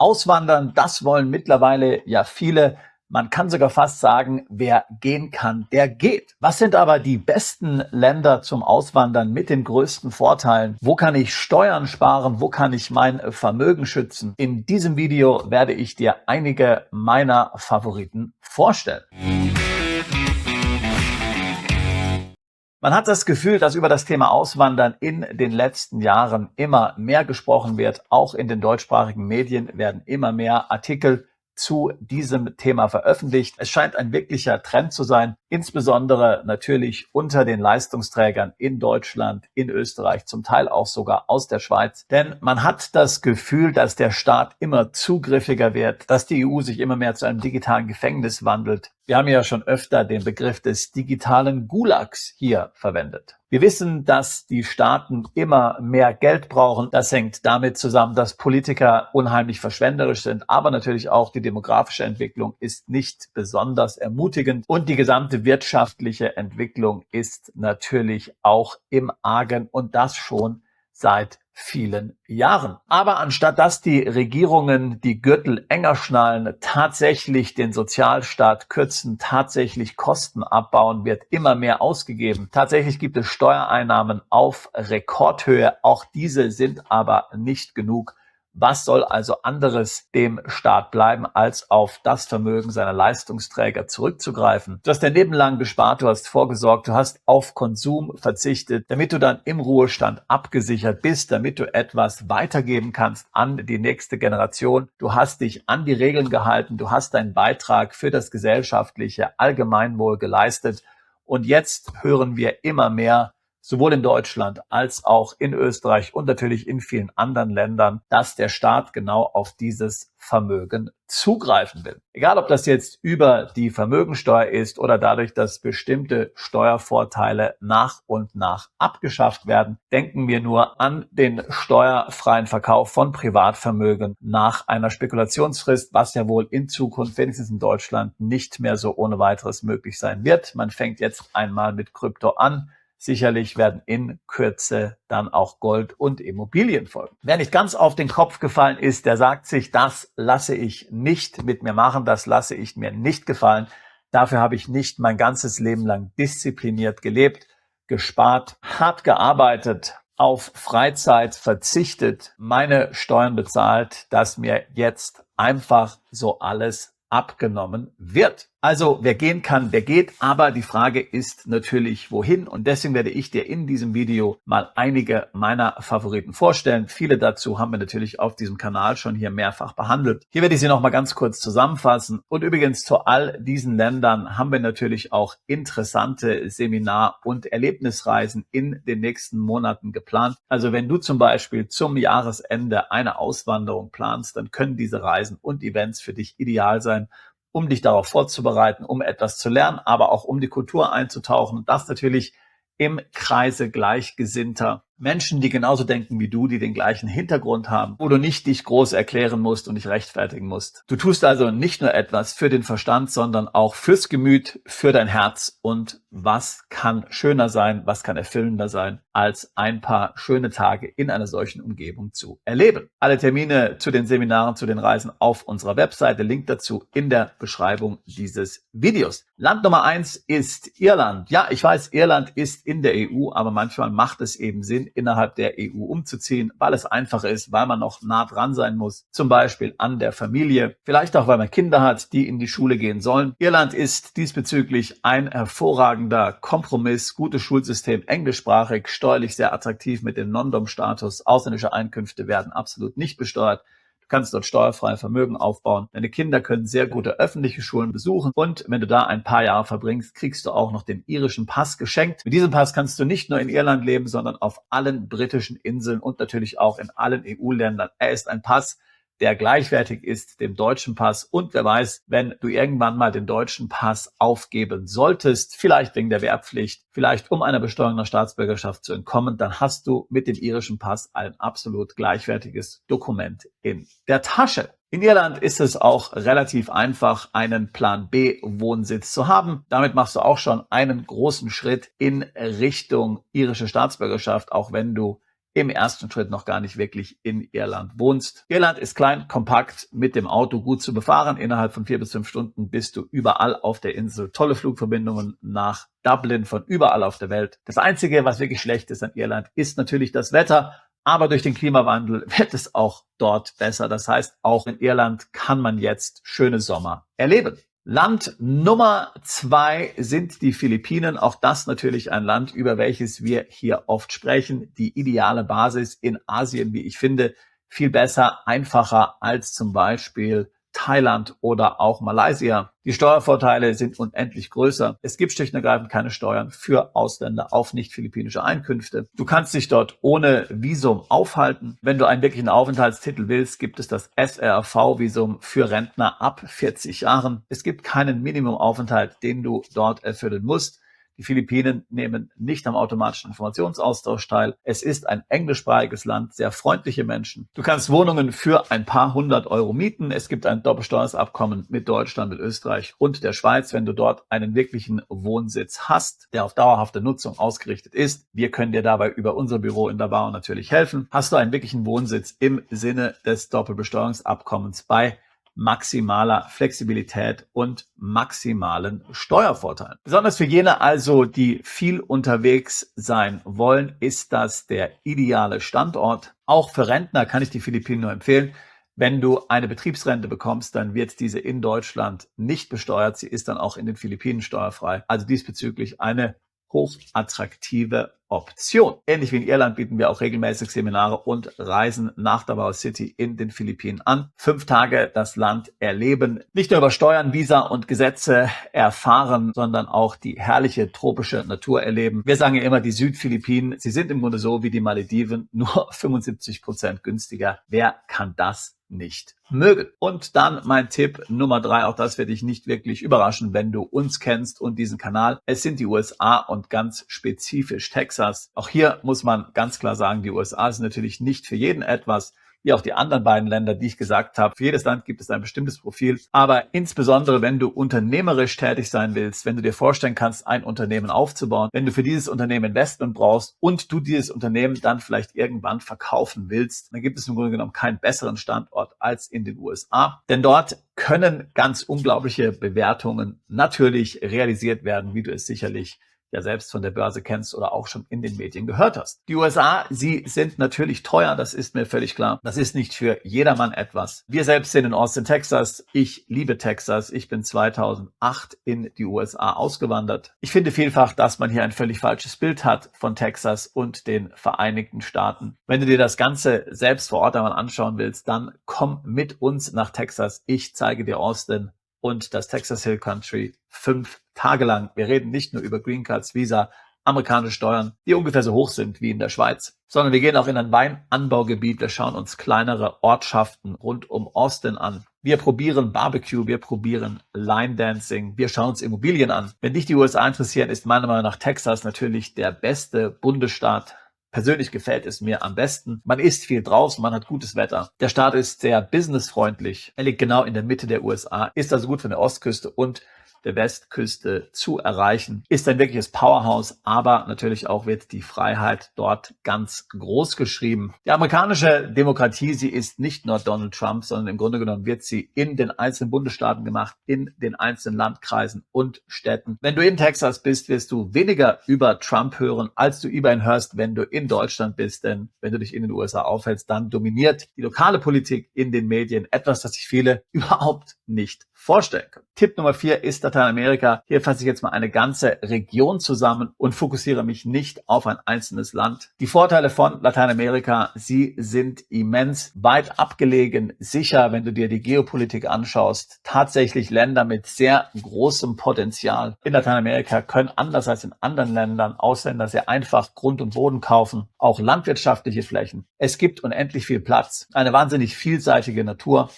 Auswandern, das wollen mittlerweile ja viele. Man kann sogar fast sagen, wer gehen kann, der geht. Was sind aber die besten Länder zum Auswandern mit den größten Vorteilen? Wo kann ich Steuern sparen? Wo kann ich mein Vermögen schützen? In diesem Video werde ich dir einige meiner Favoriten vorstellen. Man hat das Gefühl, dass über das Thema Auswandern in den letzten Jahren immer mehr gesprochen wird. Auch in den deutschsprachigen Medien werden immer mehr Artikel zu diesem Thema veröffentlicht. Es scheint ein wirklicher Trend zu sein, insbesondere natürlich unter den Leistungsträgern in Deutschland, in Österreich, zum Teil auch sogar aus der Schweiz. Denn man hat das Gefühl, dass der Staat immer zugriffiger wird, dass die EU sich immer mehr zu einem digitalen Gefängnis wandelt. Wir haben ja schon öfter den Begriff des digitalen Gulags hier verwendet. Wir wissen, dass die Staaten immer mehr Geld brauchen. Das hängt damit zusammen, dass Politiker unheimlich verschwenderisch sind, aber natürlich auch die demografische Entwicklung ist nicht besonders ermutigend und die gesamte wirtschaftliche Entwicklung ist natürlich auch im Argen und das schon seit vielen Jahren. Aber anstatt dass die Regierungen die Gürtel enger schnallen, tatsächlich den Sozialstaat kürzen, tatsächlich Kosten abbauen, wird immer mehr ausgegeben. Tatsächlich gibt es Steuereinnahmen auf Rekordhöhe. Auch diese sind aber nicht genug. Was soll also anderes dem Staat bleiben, als auf das Vermögen seiner Leistungsträger zurückzugreifen? Du hast dein Leben lang gespart, du hast vorgesorgt, du hast auf Konsum verzichtet, damit du dann im Ruhestand abgesichert bist, damit du etwas weitergeben kannst an die nächste Generation. Du hast dich an die Regeln gehalten, du hast deinen Beitrag für das gesellschaftliche Allgemeinwohl geleistet. Und jetzt hören wir immer mehr, sowohl in Deutschland als auch in Österreich und natürlich in vielen anderen Ländern, dass der Staat genau auf dieses Vermögen zugreifen will. Egal, ob das jetzt über die Vermögensteuer ist oder dadurch, dass bestimmte Steuervorteile nach und nach abgeschafft werden, denken wir nur an den steuerfreien Verkauf von Privatvermögen nach einer Spekulationsfrist, was ja wohl in Zukunft, wenigstens in Deutschland, nicht mehr so ohne weiteres möglich sein wird. Man fängt jetzt einmal mit Krypto an. Sicherlich werden in Kürze dann auch Gold und Immobilien folgen. Wer nicht ganz auf den Kopf gefallen ist, der sagt sich, das lasse ich nicht mit mir machen, das lasse ich mir nicht gefallen. Dafür habe ich nicht mein ganzes Leben lang diszipliniert gelebt, gespart, hart gearbeitet, auf Freizeit verzichtet, meine Steuern bezahlt, dass mir jetzt einfach so alles abgenommen wird. Also wer gehen kann, der geht, aber die Frage ist natürlich, wohin? Und deswegen werde ich dir in diesem Video mal einige meiner Favoriten vorstellen. Viele dazu haben wir natürlich auf diesem Kanal schon hier mehrfach behandelt. Hier werde ich sie nochmal ganz kurz zusammenfassen. Und übrigens zu all diesen Ländern haben wir natürlich auch interessante Seminar- und Erlebnisreisen in den nächsten Monaten geplant. Also wenn du zum Beispiel zum Jahresende eine Auswanderung planst, dann können diese Reisen und Events für dich ideal sein, um dich darauf vorzubereiten, um etwas zu lernen, aber auch um die Kultur einzutauchen. Und das natürlich im Kreise Gleichgesinnter Menschen, die genauso denken wie du, die den gleichen Hintergrund haben, wo du nicht dich groß erklären musst und dich rechtfertigen musst. Du tust also nicht nur etwas für den Verstand, sondern auch fürs Gemüt, für dein Herz. Und was kann schöner sein, was kann erfüllender sein, als ein paar schöne Tage in einer solchen Umgebung zu erleben? Alle Termine zu den Seminaren, zu den Reisen auf unserer Webseite, Link dazu in der Beschreibung dieses Videos. Land Nummer 1 ist Irland. Ja, ich weiß, Irland ist in der EU, aber manchmal macht es eben Sinn, innerhalb der EU umzuziehen, weil es einfacher ist, weil man noch nah dran sein muss, zum Beispiel an der Familie, vielleicht auch, weil man Kinder hat, die in die Schule gehen sollen. Irland ist diesbezüglich ein hervorragender Kompromiss, gutes Schulsystem, englischsprachig, steuerlich sehr attraktiv mit dem Non-Dom-Status, ausländische Einkünfte werden absolut nicht besteuert. Du kannst dort steuerfreie Vermögen aufbauen. Deine Kinder können sehr gute öffentliche Schulen besuchen. Und wenn du da ein paar Jahre verbringst, kriegst du auch noch den irischen Pass geschenkt. Mit diesem Pass kannst du nicht nur in Irland leben, sondern auf allen britischen Inseln und natürlich auch in allen EU-Ländern. Er ist ein Pass, der gleichwertig ist dem deutschen Pass. Und wer weiß, wenn du irgendwann mal den deutschen Pass aufgeben solltest, vielleicht wegen der Wehrpflicht, vielleicht um einer Besteuerung der Staatsbürgerschaft zu entkommen, dann hast du mit dem irischen Pass ein absolut gleichwertiges Dokument in der Tasche. In Irland ist es auch relativ einfach, einen Plan B Wohnsitz zu haben. Damit machst du auch schon einen großen Schritt in Richtung irische Staatsbürgerschaft, auch wenn du im ersten Schritt noch gar nicht wirklich in Irland wohnst. Irland ist klein, kompakt, mit dem Auto gut zu befahren. Innerhalb von 4 bis 5 Stunden bist du überall auf der Insel. Tolle Flugverbindungen nach Dublin von überall auf der Welt. Das Einzige, was wirklich schlecht ist an Irland, ist natürlich das Wetter. Aber durch den Klimawandel wird es auch dort besser. Das heißt, auch in Irland kann man jetzt schöne Sommer erleben. Land Nummer 2 sind die Philippinen. Auch das natürlich ein Land, über welches wir hier oft sprechen. Die ideale Basis in Asien, wie ich finde, viel besser, einfacher als zum Beispiel Thailand oder auch Malaysia. Die Steuervorteile sind unendlich größer. Es gibt schlicht und ergreifend keine Steuern für Ausländer auf nicht-philippinische Einkünfte. Du kannst dich dort ohne Visum aufhalten. Wenn du einen wirklichen Aufenthaltstitel willst, gibt es das SRV-Visum für Rentner ab 40 Jahren. Es gibt keinen Minimumaufenthalt, den du dort erfüllen musst. Die Philippinen nehmen nicht am automatischen Informationsaustausch teil. Es ist ein englischsprachiges Land, sehr freundliche Menschen. Du kannst Wohnungen für ein paar 100 Euro mieten. Es gibt ein Doppelsteuersabkommen mit Deutschland, mit Österreich und der Schweiz, wenn du dort einen wirklichen Wohnsitz hast, der auf dauerhafte Nutzung ausgerichtet ist. Wir können dir dabei über unser Büro in Davao natürlich helfen. Hast du einen wirklichen Wohnsitz im Sinne des Doppelbesteuerungsabkommens bei maximaler Flexibilität und maximalen Steuervorteilen. Besonders für jene also, die viel unterwegs sein wollen, ist das der ideale Standort. Auch für Rentner kann ich die Philippinen nur empfehlen. Wenn du eine Betriebsrente bekommst, dann wird diese in Deutschland nicht besteuert. Sie ist dann auch in den Philippinen steuerfrei. Also diesbezüglich eine hochattraktive Option. Ähnlich wie in Irland bieten wir auch regelmäßig Seminare und Reisen nach Davao City in den Philippinen an. 5 Tage das Land erleben, nicht nur über Steuern, Visa und Gesetze erfahren, sondern auch die herrliche tropische Natur erleben. Wir sagen ja immer, die Südphilippinen, sie sind im Grunde so wie die Malediven, nur 75% günstiger. Wer kann das nicht mögen? Und dann mein Tipp Nummer 3, auch das wird dich nicht wirklich überraschen, wenn du uns kennst und diesen Kanal. Es sind die USA und ganz spezifisch Texas. Auch hier muss man ganz klar sagen, die USA sind natürlich nicht für jeden etwas, wie auch die anderen beiden Länder, die ich gesagt habe. Für jedes Land gibt es ein bestimmtes Profil. Aber insbesondere, wenn du unternehmerisch tätig sein willst, wenn du dir vorstellen kannst, ein Unternehmen aufzubauen, wenn du für dieses Unternehmen Investment brauchst und du dieses Unternehmen dann vielleicht irgendwann verkaufen willst, dann gibt es im Grunde genommen keinen besseren Standort als in den USA. Denn dort können ganz unglaubliche Bewertungen natürlich realisiert werden, wie du es sicherlich ja selbst von der Börse kennst oder auch schon in den Medien gehört hast. Die USA, sie sind natürlich teuer, das ist mir völlig klar. Das ist nicht für jedermann etwas. Wir selbst sind in Austin, Texas. Ich liebe Texas. Ich bin 2008 in die USA ausgewandert. Ich finde vielfach, dass man hier ein völlig falsches Bild hat von Texas und den Vereinigten Staaten. Wenn du dir das Ganze selbst vor Ort einmal anschauen willst, dann komm mit uns nach Texas. Ich zeige dir Austin und das Texas Hill Country 5 Tage lang. Wir reden nicht nur über Green Cards, Visa, amerikanische Steuern, die ungefähr so hoch sind wie in der Schweiz, sondern wir gehen auch in ein Weinanbaugebiet. Wir schauen uns kleinere Ortschaften rund um Austin an. Wir probieren Barbecue, wir probieren Line Dancing, wir schauen uns Immobilien an. Wenn dich die USA interessieren, ist meiner Meinung nach Texas natürlich der beste Bundesstaat. Persönlich gefällt es mir am besten. Man isst viel draußen, man hat gutes Wetter. Der Staat ist sehr businessfreundlich. Er liegt genau in der Mitte der USA, ist also gut von der Ostküste und der Westküste zu erreichen. Ist ein wirkliches Powerhouse, aber natürlich auch wird die Freiheit dort ganz groß geschrieben. Die amerikanische Demokratie, sie ist nicht nur Donald Trump, sondern im Grunde genommen wird sie in den einzelnen Bundesstaaten gemacht, in den einzelnen Landkreisen und Städten. Wenn du in Texas bist, wirst du weniger über Trump hören, als du über ihn hörst, wenn du in Deutschland bist. Denn wenn du dich in den USA aufhältst, dann dominiert die lokale Politik in den Medien, etwas, das sich viele überhaupt nicht vorstellen können. Tipp Nummer 4 ist Lateinamerika. Hier fasse ich jetzt mal eine ganze Region zusammen und fokussiere mich nicht auf ein einzelnes Land. Die Vorteile von Lateinamerika, sie sind immens, weit abgelegen, sicher, wenn du dir die Geopolitik anschaust. Tatsächlich Länder mit sehr großem Potenzial. In Lateinamerika können anders als in anderen Ländern Ausländer sehr einfach Grund und Boden kaufen, auch landwirtschaftliche Flächen. Es gibt unendlich viel Platz, eine wahnsinnig vielseitige Natur,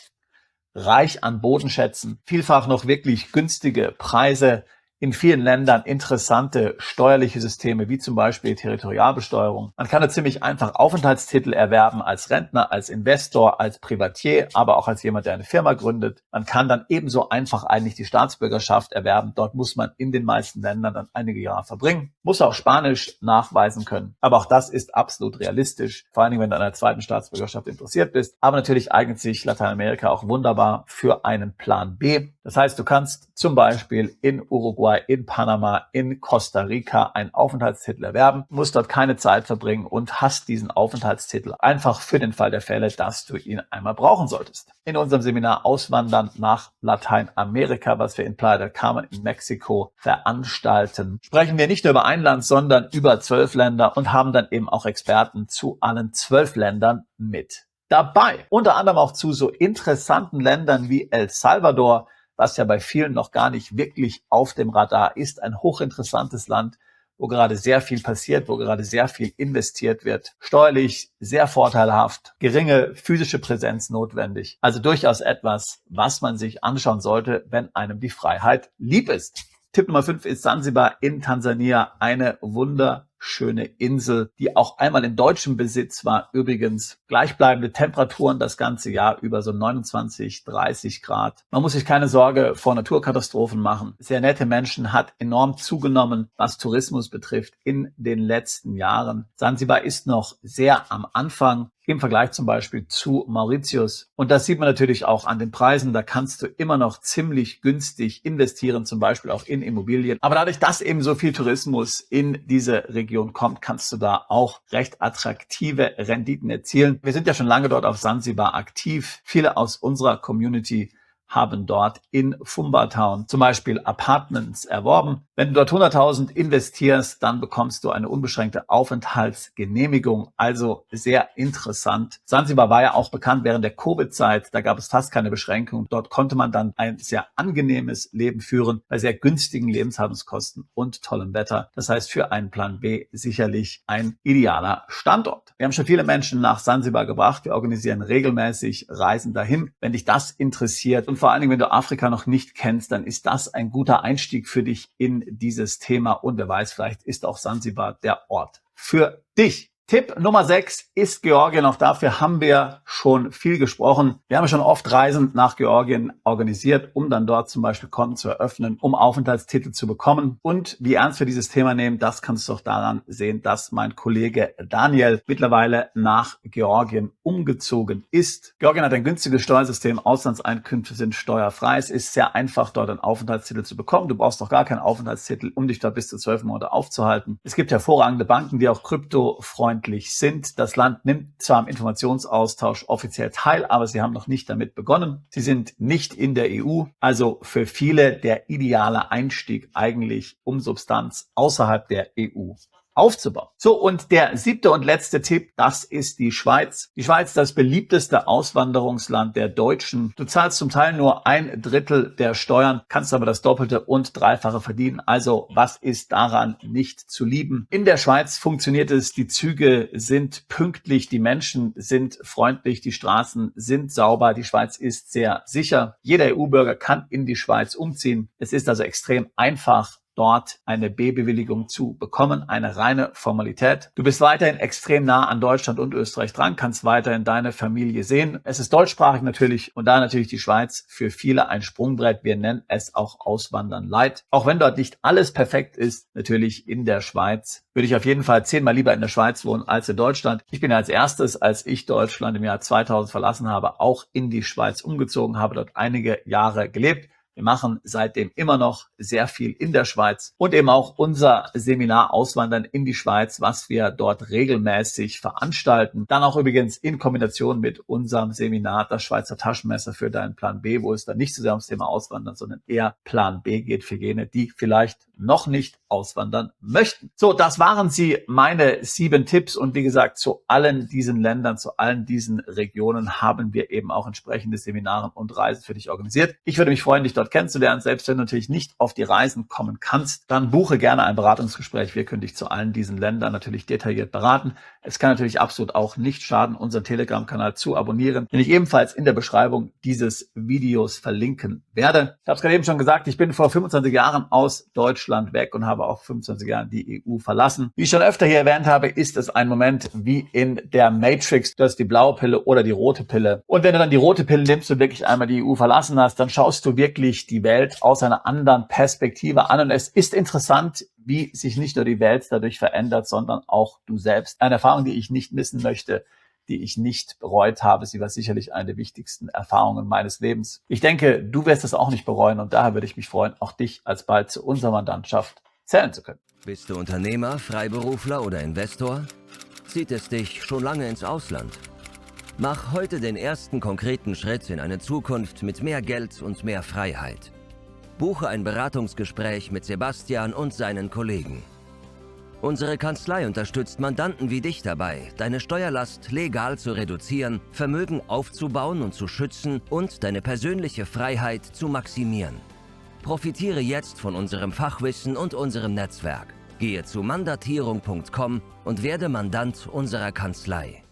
reich an Bodenschätzen, vielfach noch wirklich günstige Preise, in vielen Ländern interessante steuerliche Systeme, wie zum Beispiel Territorialbesteuerung. Man kann da ziemlich einfach Aufenthaltstitel erwerben als Rentner, als Investor, als Privatier, aber auch als jemand, der eine Firma gründet. Man kann dann ebenso einfach eigentlich die Staatsbürgerschaft erwerben. Dort muss man in den meisten Ländern dann einige Jahre verbringen. Muss auch Spanisch nachweisen können. Aber auch das ist absolut realistisch, vor allen Dingen, wenn du an einer zweiten Staatsbürgerschaft interessiert bist. Aber natürlich eignet sich Lateinamerika auch wunderbar für einen Plan B. Das heißt, du kannst zum Beispiel in Uruguay, in Panama, in Costa Rica einen Aufenthaltstitel erwerben, musst dort keine Zeit verbringen und hast diesen Aufenthaltstitel einfach für den Fall der Fälle, dass du ihn einmal brauchen solltest. In unserem Seminar Auswandern nach Lateinamerika, was wir in Playa del Carmen in Mexiko veranstalten, sprechen wir nicht nur über ein Land, sondern über 12 Länder und haben dann eben auch Experten zu allen 12 Ländern mit dabei. Unter anderem auch zu so interessanten Ländern wie El Salvador, was ja bei vielen noch gar nicht wirklich auf dem Radar ist. Ein hochinteressantes Land, wo gerade sehr viel passiert, wo gerade sehr viel investiert wird. Steuerlich sehr vorteilhaft, geringe physische Präsenz notwendig. Also durchaus etwas, was man sich anschauen sollte, wenn einem die Freiheit lieb ist. Tipp Nummer 5 ist Sansibar in Tansania, eine wunderschöne Insel, die auch einmal in deutschem Besitz war. Übrigens gleichbleibende Temperaturen das ganze Jahr über, so 29, 30 Grad. Man muss sich keine Sorge vor Naturkatastrophen machen. Sehr nette Menschen, hat enorm zugenommen, was Tourismus betrifft in den letzten Jahren. Sansibar ist noch sehr am Anfang im Vergleich zum Beispiel zu Mauritius. Und das sieht man natürlich auch an den Preisen. Da kannst du immer noch ziemlich günstig investieren, zum Beispiel auch in Immobilien. Aber dadurch, dass eben so viel Tourismus in diese Region kommt, kannst du da auch recht attraktive Renditen erzielen. Wir sind ja schon lange dort auf Sansibar aktiv. Viele aus unserer Community haben dort in Fumba Town zum Beispiel Apartments erworben. Wenn du dort 100.000 investierst, dann bekommst du eine unbeschränkte Aufenthaltsgenehmigung. Also sehr interessant. Sansibar war ja auch bekannt während der Covid-Zeit. Da gab es fast keine Beschränkung. Dort konnte man dann ein sehr angenehmes Leben führen bei sehr günstigen Lebenshaltungskosten und tollem Wetter. Das heißt, für einen Plan B sicherlich ein idealer Standort. Wir haben schon viele Menschen nach Sansibar gebracht. Wir organisieren regelmäßig Reisen dahin. Wenn dich das interessiert und vor allen Dingen, wenn du Afrika noch nicht kennst, dann ist das ein guter Einstieg für dich in dieses Thema. Und wer weiß, vielleicht ist auch Sansibar der Ort für dich. Tipp Nummer 6 ist Georgien. Auch dafür haben wir schon viel gesprochen. Wir haben schon oft Reisen nach Georgien organisiert, um dann dort zum Beispiel Konten zu eröffnen, um Aufenthaltstitel zu bekommen. Und wie ernst wir dieses Thema nehmen, das kannst du auch daran sehen, dass mein Kollege Daniel mittlerweile nach Georgien umgezogen ist. Georgien hat ein günstiges Steuersystem. Auslandseinkünfte sind steuerfrei. Es ist sehr einfach, dort einen Aufenthaltstitel zu bekommen. Du brauchst doch gar keinen Aufenthaltstitel, um dich dort bis zu 12 Monate aufzuhalten. Es gibt hervorragende Banken, die auch kryptofreundlich sind. Das Land nimmt zwar am Informationsaustausch offiziell teil, aber sie haben noch nicht damit begonnen. Sie sind nicht in der EU, also für viele der ideale Einstieg eigentlich, um Substanz außerhalb der EU aufzubauen. So, und der 7. und letzte Tipp, das ist die Schweiz. Die Schweiz, das beliebteste Auswanderungsland der Deutschen. Du zahlst zum Teil nur 1/3 der Steuern, kannst aber das Doppelte und Dreifache verdienen. Also, was ist daran nicht zu lieben? In der Schweiz funktioniert es, die Züge sind pünktlich, die Menschen sind freundlich, die Straßen sind sauber, die Schweiz ist sehr sicher. Jeder EU-Bürger kann in die Schweiz umziehen. Es ist also extrem einfach, dort eine B-Bewilligung zu bekommen, eine reine Formalität. Du bist weiterhin extrem nah an Deutschland und Österreich dran, kannst weiterhin deine Familie sehen. Es ist deutschsprachig natürlich und da natürlich die Schweiz für viele ein Sprungbrett. Wir nennen es auch Auswandern Light. Auch wenn dort nicht alles perfekt ist, natürlich in der Schweiz, würde ich auf jeden Fall 10-mal lieber in der Schweiz wohnen als in Deutschland. Ich bin als erstes, als ich Deutschland im Jahr 2000 verlassen habe, auch in die Schweiz umgezogen, habe dort einige Jahre gelebt. Wir machen seitdem immer noch sehr viel in der Schweiz und eben auch unser Seminar Auswandern in die Schweiz, was wir dort regelmäßig veranstalten. Dann auch übrigens in Kombination mit unserem Seminar das Schweizer Taschenmesser für deinen Plan B, wo es dann nicht so sehr ums Thema Auswandern, sondern eher Plan B geht für jene, die vielleicht noch nicht auswandern möchten. So, das waren sie, meine 7 Tipps. Und wie gesagt, zu allen diesen Ländern, zu allen diesen Regionen haben wir eben auch entsprechende Seminare und Reisen für dich organisiert. Ich würde mich freuen, dich dort kennenzulernen. Selbst wenn du natürlich nicht auf die Reisen kommen kannst, dann buche gerne ein Beratungsgespräch. Wir können dich zu allen diesen Ländern natürlich detailliert beraten. Es kann natürlich absolut auch nicht schaden, unseren Telegram-Kanal zu abonnieren, den ich ebenfalls in der Beschreibung dieses Videos verlinken werde. werde. Ich habe es gerade eben schon gesagt, ich bin vor 25 Jahren aus Deutschland weg und habe auch 25 Jahren die EU verlassen. Wie ich schon öfter hier erwähnt habe, ist es ein Moment wie in der Matrix. Du hast die blaue Pille oder die rote Pille. Und wenn du dann die rote Pille nimmst und wirklich einmal die EU verlassen hast, dann schaust du wirklich die Welt aus einer anderen Perspektive an. Und es ist interessant, wie sich nicht nur die Welt dadurch verändert, sondern auch du selbst. Eine Erfahrung, die ich nicht missen möchte, die ich nicht bereut habe. Sie war sicherlich eine der wichtigsten Erfahrungen meines Lebens. Ich denke, du wirst es auch nicht bereuen und daher würde ich mich freuen, auch dich alsbald zu unserer Mandantschaft zählen zu können. Bist du Unternehmer, Freiberufler oder Investor? Zieht es dich schon lange ins Ausland? Mach heute den ersten konkreten Schritt in eine Zukunft mit mehr Geld und mehr Freiheit. Buche ein Beratungsgespräch mit Sebastian und seinen Kollegen. Unsere Kanzlei unterstützt Mandanten wie dich dabei, deine Steuerlast legal zu reduzieren, Vermögen aufzubauen und zu schützen und deine persönliche Freiheit zu maximieren. Profitiere jetzt von unserem Fachwissen und unserem Netzwerk. Gehe zu mandatierung.com und werde Mandant unserer Kanzlei.